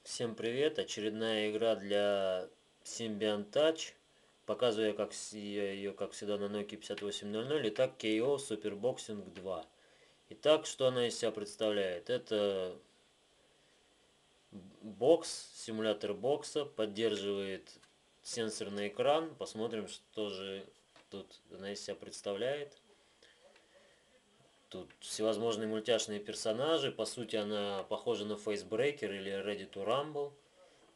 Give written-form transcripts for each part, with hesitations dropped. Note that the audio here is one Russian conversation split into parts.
Всем привет! Очередная игра для Symbian Touch. Показываю я ее, как всегда, на Nokia 5800. Итак, KO Superboxing 2. Итак, что она из себя представляет? Это бокс, симулятор бокса, поддерживает сенсорный экран. Посмотрим, что же тут она из себя представляет. Тут всевозможные мультяшные персонажи. По сути, она похожа на Facebreaker или Ready to Rumble.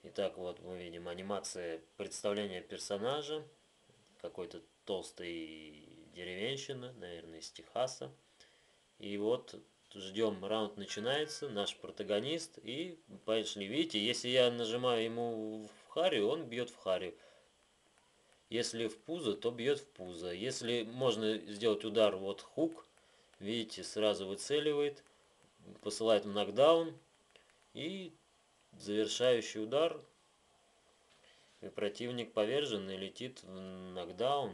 Итак, вот мы видим анимация представления персонажа. Какой-то толстый деревенщина, наверное, из Техаса. И вот ждем, раунд начинается, наш протагонист. И пошли. Видите, если я нажимаю ему в харю, он бьет в харю. Если в пузо, то бьет в пузо. Если можно сделать удар, вот хук, видите, сразу выцеливает, посылает в нокдаун. И завершающий удар. И противник повержен и летит в нокдаун.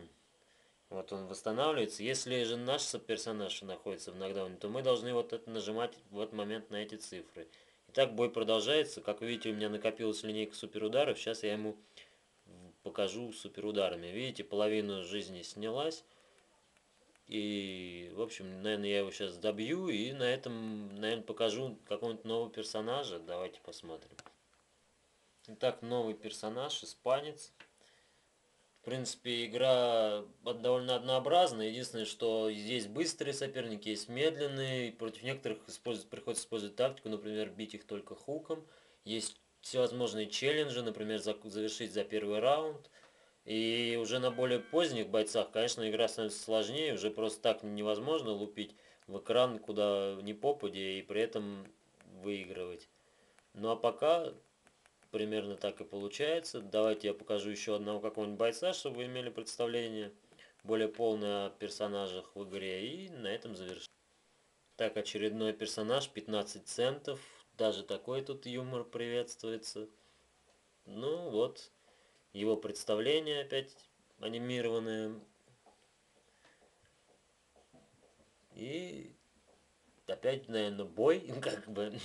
Вот он восстанавливается. Если же наш персонаж находится в нокдауне, то мы должны вот это нажимать в этот момент на эти цифры. Итак, бой продолжается. Как вы видите, у меня накопилась линейка суперударов. Сейчас я ему покажу суперударами. Видите, половина жизни снялась. И, в общем, наверное, я его сейчас добью. И на этом, наверное, покажу какого-нибудь нового персонажа. Давайте посмотрим. Итак, новый персонаж, испанец. В принципе, игра довольно однообразная. Единственное, что здесь быстрые соперники, есть медленные. Против некоторых приходится использовать тактику, например, бить их только хуком. Есть всевозможные челленджи, например, завершить за первый раунд. И уже на более поздних бойцах, конечно, игра становится сложнее. Уже просто так невозможно лупить в экран куда ни попадя и при этом выигрывать. Ну а пока примерно так и получается. Давайте я покажу еще одного какого-нибудь бойца, чтобы вы имели представление более полное о персонажах в игре. И на этом завершим. Так, очередной персонаж, 15 центов. Даже такой тут юмор приветствуется. Ну вот, его представление опять анимированное. И опять, наверное, бой, как бы.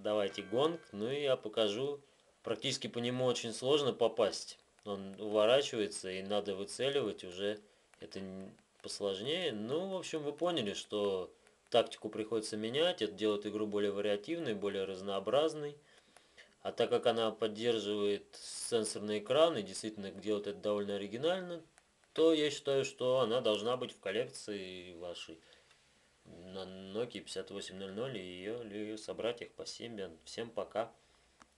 Давайте гонг. Ну и я покажу. Практически по нему очень сложно попасть. Он уворачивается и надо выцеливать уже. Это посложнее. Ну, в общем, вы поняли, что тактику приходится менять. Это делает игру более вариативной, более разнообразной. А так как она поддерживает сенсорный экран и действительно делает это довольно оригинально, то я считаю, что она должна быть в коллекции вашей на Nokia 5800 и ее собратьях по Symbian. Всем пока.